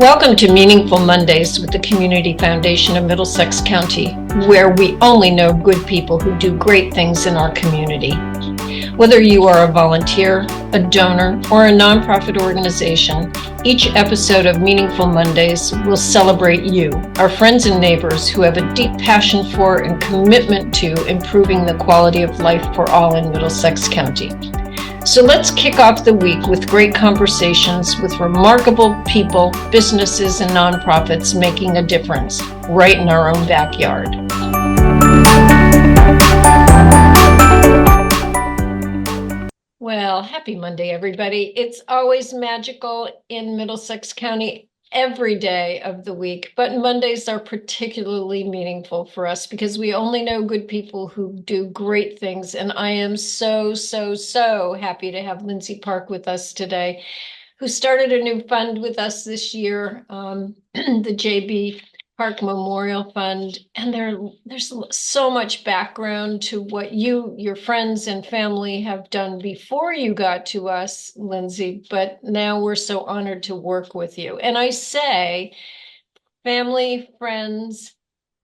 Welcome to Meaningful Mondays with the Community Foundation of Middlesex County, where we only know good people who do great things in our community. Whether you are a volunteer, a donor, or a nonprofit organization, each episode of Meaningful Mondays will celebrate you, our friends and neighbors who have a deep passion for and commitment to improving the quality of life for all in Middlesex County. So let's kick off the week with great conversations with remarkable people, businesses, and nonprofits making a difference right in our own backyard. Well, happy Monday, everybody. It's always magical in Middlesex County every day of the week, but Mondays are particularly meaningful for us because we only know good people who do great things. And I am so happy to have Lindsay Parke with us today, who started a new fund with us this year, the JB Parke Memorial Fund. And there's so much background to what your friends and family have done before you got to us, Lindsay, but now we're so honored to work with you. And I say, family, friends,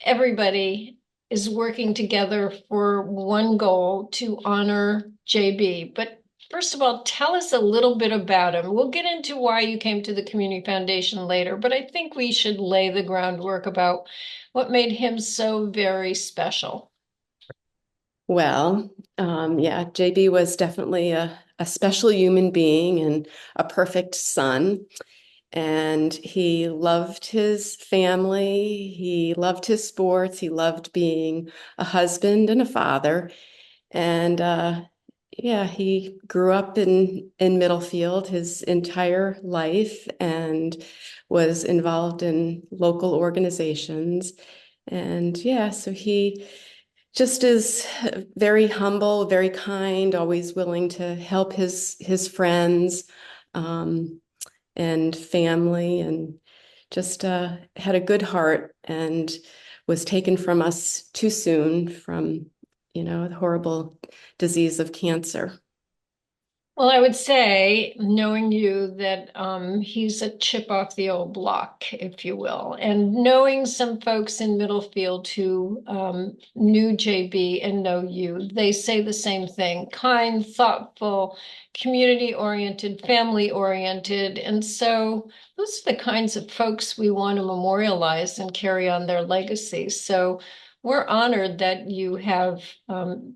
everybody is working together for one goal: to honor JB. But first of all, tell us a little bit about him. We'll get into why you came to the Community Foundation later, but I think we should lay the groundwork about what made him so very special. Well, JB was definitely a special human being and a perfect son. And he loved his family. He loved his sports. He loved being a husband and a father. And he grew up in Middlefield his entire life and was involved in local organizations. And so he just is very humble, very kind, always willing to help his friends and family, and just had a good heart, and was taken from us too soon from the horrible disease of cancer. Well, I would say, knowing you, that he's a chip off the old block, if you will. And knowing some folks in Middlefield who knew JB and know you, they say the same thing: kind, thoughtful, community-oriented, family-oriented. And so those are the kinds of folks we want to memorialize and carry on their legacy. So we're honored that you have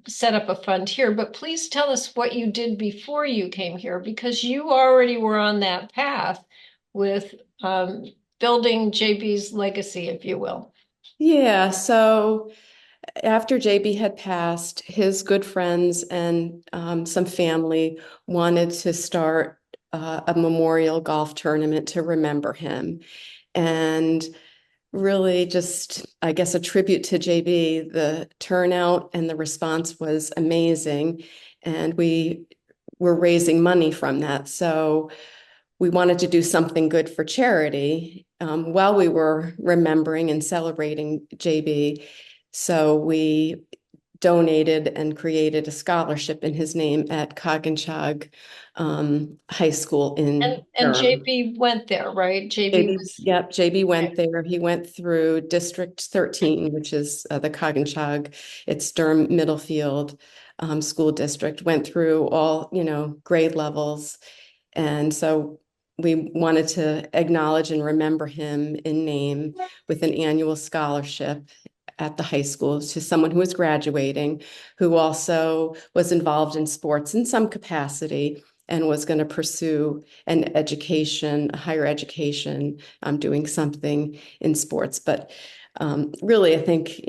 set up a fund here, but please tell us what you did before you came here, because you already were on that path with building JB's legacy, if you will. Yeah, so after JB had passed, his good friends and some family wanted to start a memorial golf tournament to remember him. And really just, I guess, a tribute to JB. The turnout and the response was amazing. And we were raising money from that. So we wanted to do something good for charity while we were remembering and celebrating JB. So we donated and created a scholarship in his name at Coginchaug High School in and JB went there, right? JB went there. He went through District 13, which is the Coginchaug. It's Durham Middlefield School District. Went through all grade levels, and so we wanted to acknowledge and remember him in name with an annual scholarship at the high school to someone who was graduating, who also was involved in sports in some capacity and was going to pursue an education, a higher education, doing something in sports. But really, I think,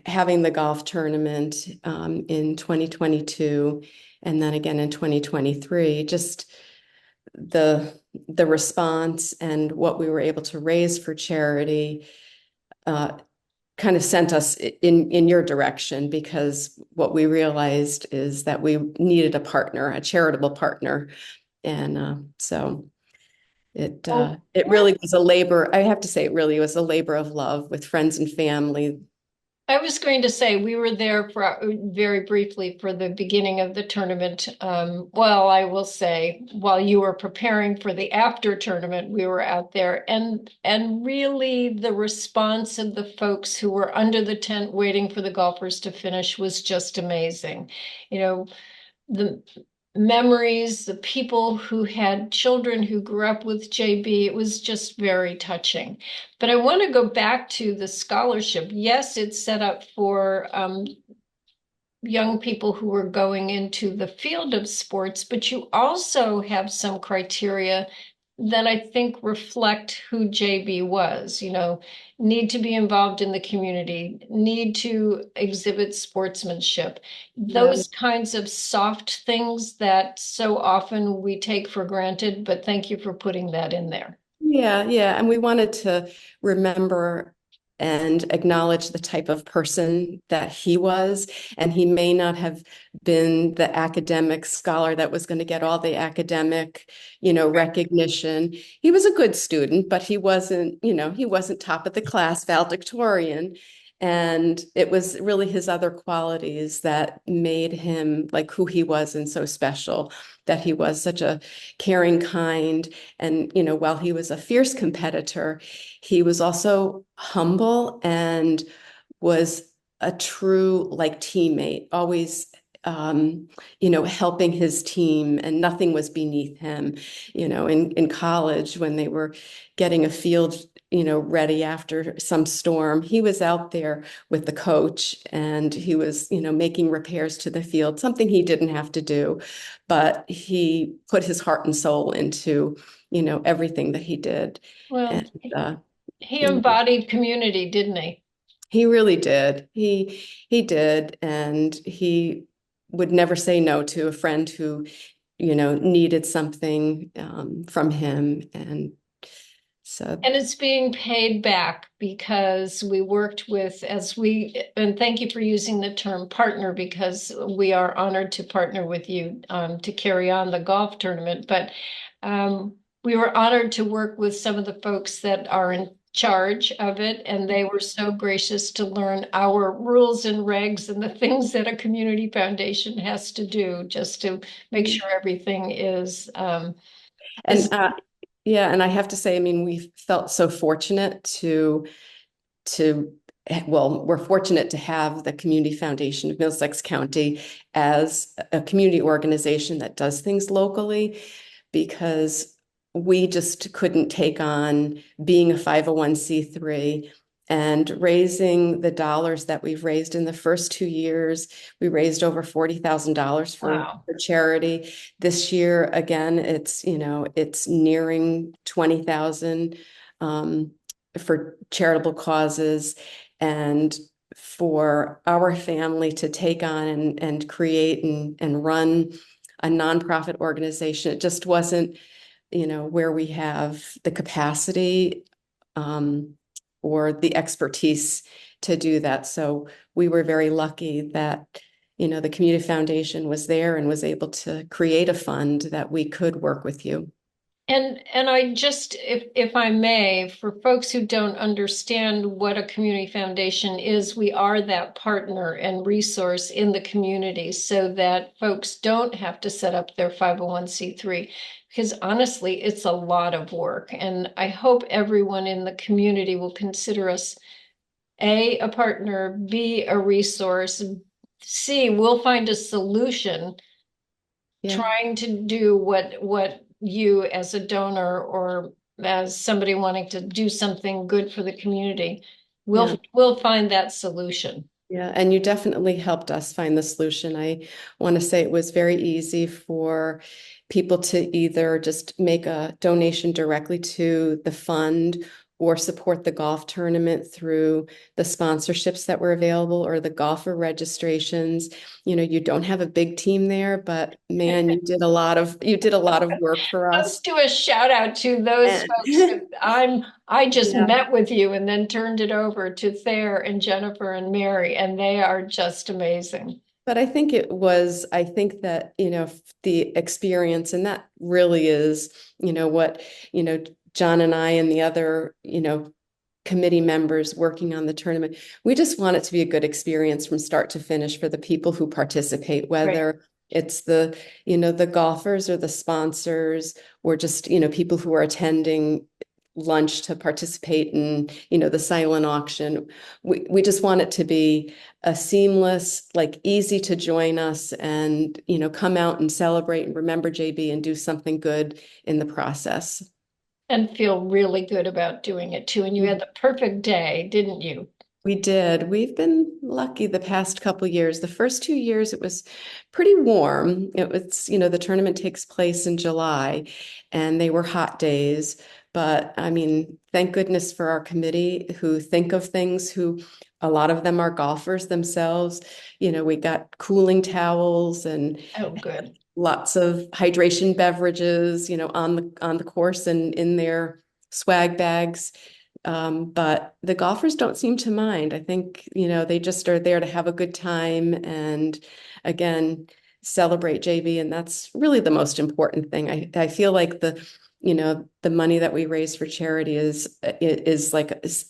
having the golf tournament in 2022 and then again in 2023, just the response and what we were able to raise for charity kind of sent us in your direction, because what we realized is that we needed a partner, a charitable partner. And so it really was a labor. I have to say, it really was a labor of love with friends and family. I was going to say we were there for very briefly for the beginning of the tournament. Well, I will say while you were preparing for the after tournament, we were out there, and really the response of the folks who were under the tent waiting for the golfers to finish was just amazing. You know, the memories, the people who had children who grew up with JB, it was just very touching. But I want to go back to the scholarship. Yes, it's set up for young people who are going into the field of sports, but you also have some criteria that I think reflect who JB was, need to be involved in the community, need to exhibit sportsmanship, Yeah. those kinds of soft things that so often we take for granted, but thank you for putting that in there. Yeah, yeah. And we wanted to remember and acknowledge the type of person that he was. And he may not have been the academic scholar that was going to get all the academic, recognition. He was a good student, but he wasn't top of the class valedictorian. And it was really his other qualities that made him like who he was and so special, that he was such a caring, kind, and, while he was a fierce competitor, he was also humble and was a true like teammate, always helping his team, and nothing was beneath him. In college when they were getting a field, ready after some storm, he was out there with the coach and he was, making repairs to the field, something he didn't have to do, but he put his heart and soul into, everything that he did. Well, And, he you know, embodied community, didn't he? he really did. He did, and he would never say no to a friend who, needed something from him, and so And it's being paid back because we worked with, and thank you for using the term partner, because we are honored to partner with you to carry on the golf tournament. But we were honored to work with some of the folks that are in charge of it, and they were so gracious to learn our rules and regs and the things that a community foundation has to do just to make sure everything is and yeah, and I have to say, I mean, we felt so fortunate to well, we're fortunate to have the Community Foundation of Middlesex County as a community organization that does things locally, because we just couldn't take on being a 501c3 and raising the dollars that we've raised in the first 2 years. We raised over $40,000 wow. for charity. This year, again, it's nearing 20,000 for charitable causes. And for our family to take on and create and run a nonprofit organization, it just wasn't, where we have the capacity or the expertise to do that. So we were very lucky that, the Community Foundation was there and was able to create a fund that we could work with you. And I just, if I may, for folks who don't understand what a community foundation is, we are that partner and resource in the community so that folks don't have to set up their 501c3, because honestly, it's a lot of work. And I hope everyone in the community will consider us A, a partner, B, a resource, C, we'll find a solution Yeah. trying to do what you as a donor or as somebody wanting to do something good for the community, Yeah. we'll find that solution. Yeah, and you definitely helped us find the solution. I want to say it was very easy for people to either just make a donation directly to the fund or support the golf tournament through the sponsorships that were available or the golfer registrations. You don't have a big team there, but man, you did a lot of work for Let's us. do a shout out to those And folks. I just yeah. met with you and then turned it over to Thayer and Jennifer and Mary, and they are just amazing. But I think that, the experience, and that really is, what, John and I and the other, committee members working on the tournament. We just want it to be a good experience from start to finish for the people who participate, whether it's the, the golfers or the sponsors, or just, people who are attending lunch to participate in, the silent auction. We just want it to be a seamless, like easy to join us and, come out and celebrate and remember JB and do something good in the process. And feel really good about doing it too. And you had the perfect day, didn't you? We did. We've been lucky the past couple of years. The first 2 years, it was pretty warm. It was, the tournament takes place in July and they were hot days. But I mean, thank goodness for our committee who think of things, who a lot of them are golfers themselves. We got cooling towels and Oh, good. lots of hydration beverages, on the course and in their swag bags. But the golfers don't seem to mind. I think, they just are there to have a good time and again, celebrate JB. And that's really the most important thing. I feel like the money that we raise for charity is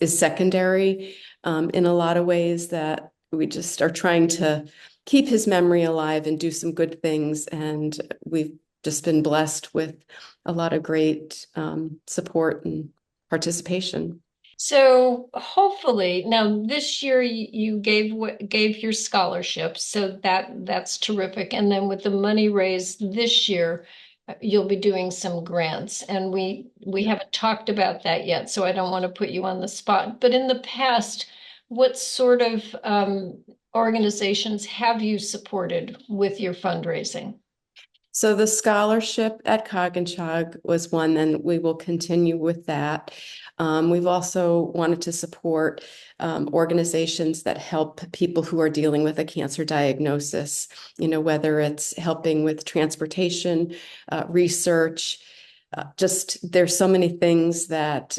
secondary, in a lot of ways, that we just are trying to keep his memory alive and do some good things. And we've just been blessed with a lot of great support and participation. So hopefully now this year you gave your scholarships, so that's terrific. And then with the money raised this year, you'll be doing some grants, and we haven't talked about that yet, so I don't want to put you on the spot. But in the past, what sort of organizations have you supported with your fundraising? So the scholarship at Coginchaug was one, and we will continue with that. We've also wanted to support organizations that help people who are dealing with a cancer diagnosis, whether it's helping with transportation, research, just there's so many things that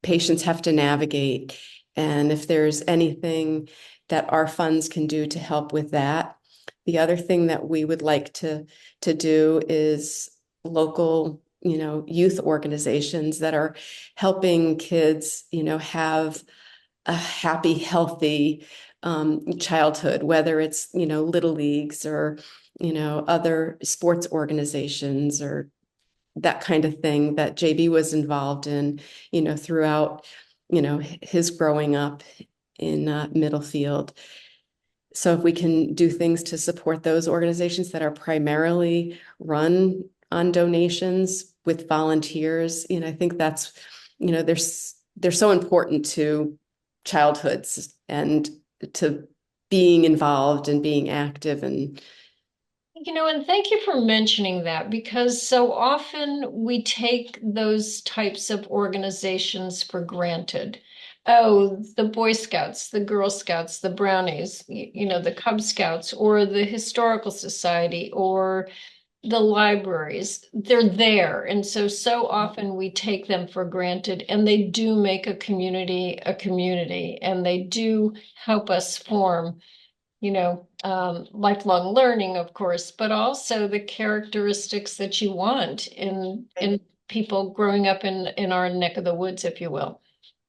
patients have to navigate. And if there's anything that our funds can do to help with that. The other thing that we would like to do is local, youth organizations that are helping kids, have a happy, healthy childhood, whether it's, little leagues or, other sports organizations or that kind of thing that JB was involved in, throughout, his growing up in Middlefield. So if we can do things to support those organizations that are primarily run on donations with volunteers, I think that's, they're so important to childhoods and to being involved and being active. And And thank you for mentioning that, because so often we take those types of organizations for granted. Oh, the Boy Scouts, the Girl Scouts, the Brownies, the Cub Scouts, or the Historical Society, or the libraries, they're there. And so often we take them for granted, and they do make a community, and they do help us form lifelong learning, of course, but also the characteristics that you want in people growing up in our neck of the woods, if you will.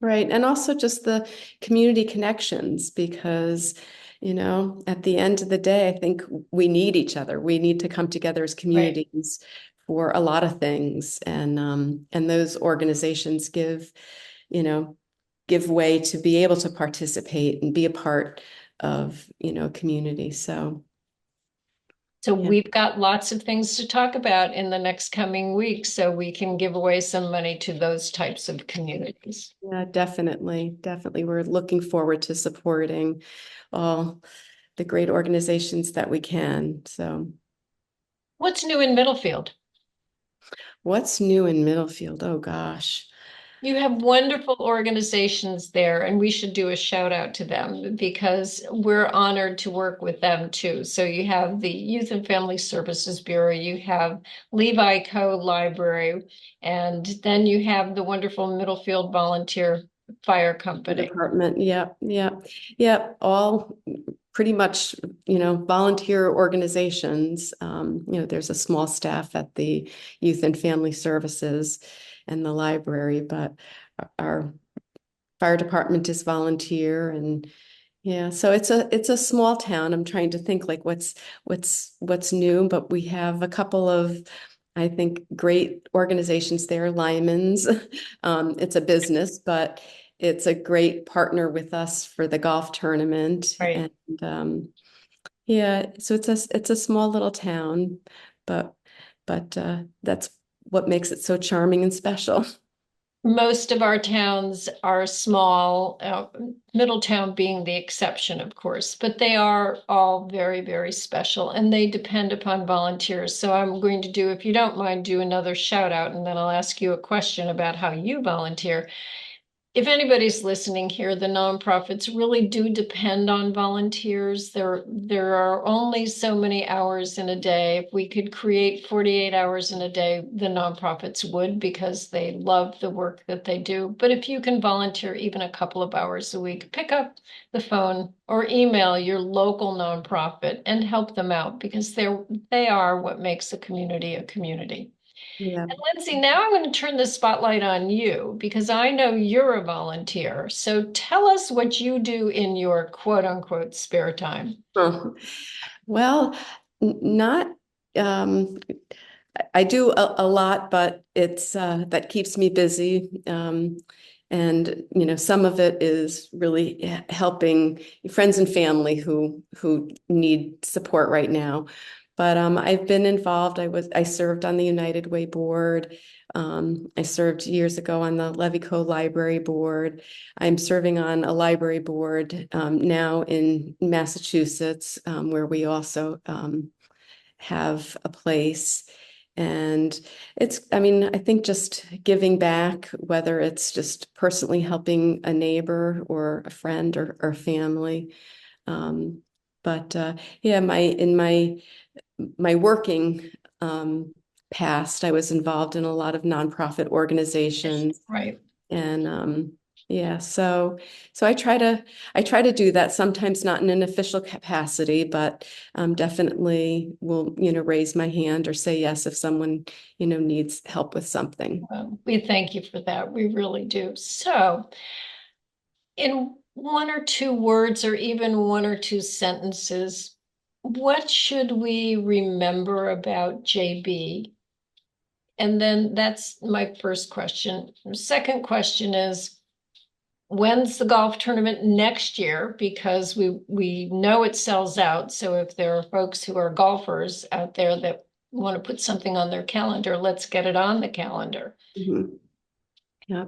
right. And also just the community connections, because, at the end of the day, I think we need each other. We need to come together as communities for a lot of things. And those organizations give way to be able to participate and be a part of, community. So yeah. We've got lots of things to talk about in the next coming weeks, so we can give away some money to those types of communities. Yeah, definitely. Definitely. We're looking forward to supporting all the great organizations that we can. So What's new in Middlefield? what's new in Middlefield? Oh gosh. You have wonderful organizations there, and we should do a shout out to them because we're honored to work with them too. So you have the Youth and Family Services Bureau, you have Levi Co. Library, and then you have the wonderful Middlefield Volunteer Fire Company. Department. Yep. Yep. Yep. All pretty much, volunteer organizations. There's a small staff at the Youth and Family Services and the library, but our fire department is volunteer, and yeah, so it's a small town. I'm trying to think like what's new, but we have a couple of, I think, great organizations there. Lyman's, it's a business, but it's a great partner with us for the golf tournament, Right. and yeah, so it's a small little town, but that's what makes it so charming and special. Most of our towns are small, Middletown being the exception, of course, but they are all very, very special and they depend upon volunteers. So I'm going to do, if you don't mind, do another shout out and then I'll ask you a question about how you volunteer. If anybody's listening here, the nonprofits really do depend on volunteers. There are only so many hours in a day. If we could create 48 hours in a day, the nonprofits would because they love the work that they do. But if you can volunteer even a couple of hours a week, pick up the phone or email your local nonprofit and help them out because they are what makes a community a community. Yeah. And Lindsay, now I'm going to turn the spotlight on you because I know you're a volunteer. So tell us what you do in your quote unquote spare time. Oh, well, not, um, I do a lot, but it's that keeps me busy. And some of it is really helping friends and family who need support right now. But I've been involved. I served on the United Way board. I served years ago on the Levico Library Board. I'm serving on a library board now in Massachusetts, where we also have a place. And I mean, I think just giving back, whether it's just personally helping a neighbor or a friend or family. Um, but yeah, in my working past, I was involved in a lot of nonprofit organizations, Right. and yeah, so I try to do that, sometimes not in an official capacity, but definitely will, raise my hand or say yes if someone, needs help with something. We thank you for that. We really do. So, in one or two words, or even one or two sentences, what should we remember about JB? And then that's my first question. Second question is, when's the golf tournament next year? Because we know it sells out. So if there are folks who are golfers out there that want to put something on their calendar, let's get it on the calendar. Mhm. Yeah.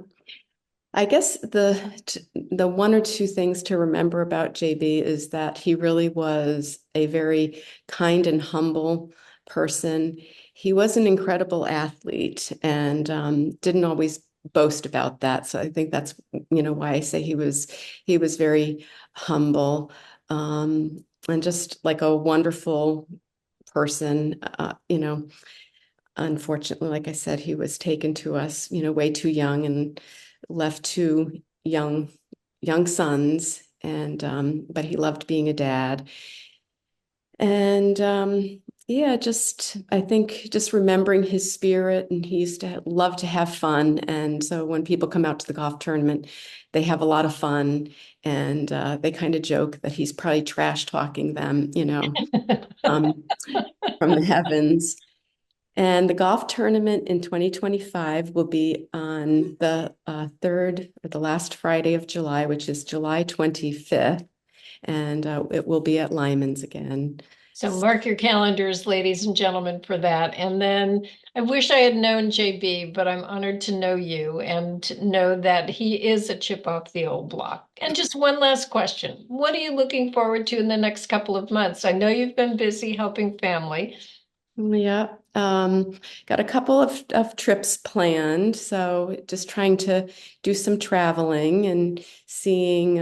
I guess the one or two things to remember about JB is that he really was a very kind and humble person. He was an incredible athlete and didn't always boast about that. So I think that's why I say he was very humble, and just like a wonderful person. Unfortunately, like I said, he was taken to us, way too young and left two young sons. And but he loved being a dad. And yeah, just I think just remembering his spirit, and he used to love to have fun. And so when people come out to the golf tournament, they have a lot of fun, and they kind of joke that he's probably trash talking them, um, from the heavens. And the golf tournament in 2025 will be on the third or the last Friday of July, which is July 25th. And it will be at Lyman's again. So mark your calendars, ladies and gentlemen, for that. And then I wish I had known JB, but I'm honored to know you and to know that he is a chip off the old block. And just one last question. What are you looking forward to in the next couple of months? I know you've been busy helping family. Yeah, got a couple of trips planned. So just trying to do some traveling and seeing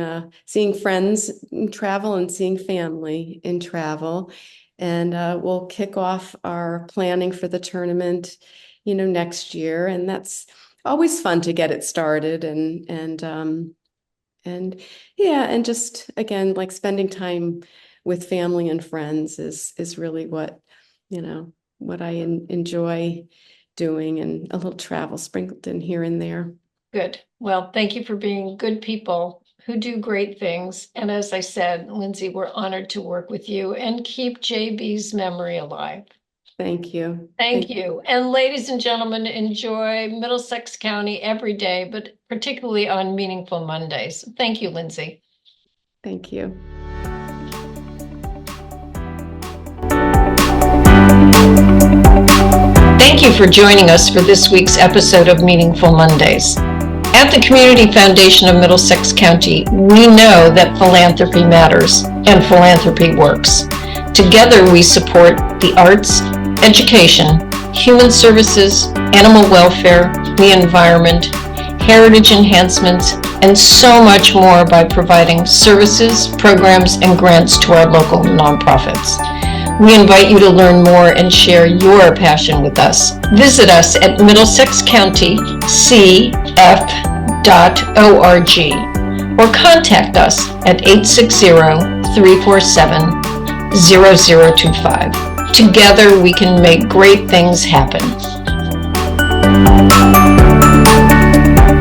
friends in travel and seeing family in travel. And we'll kick off our planning for the tournament, next year. And that's always fun to get it started and yeah, and just again, like spending time with family and friends is really you know, what I enjoy doing, and a little travel sprinkled in here and there. Good. Well, thank you for being good people who do great things. And as I said, Lindsay, we're honored to work with you and keep JB's memory alive. Thank you. Thank you. And ladies and gentlemen, enjoy Middlesex County every day, but particularly on Meaningful Mondays. Thank you, Lindsay. Thank you. Thank you for joining us for this week's episode of Meaningful Mondays. At the Community Foundation of Middlesex County, we know that philanthropy matters and philanthropy works. Together, we support the arts, education, human services, animal welfare, the environment, heritage enhancements, and so much more by providing services, programs, and grants to our local nonprofits. We invite you to learn more and share your passion with us. Visit us at middlesexcountycf.org or contact us at 860-347-0025. Together we can make great things happen.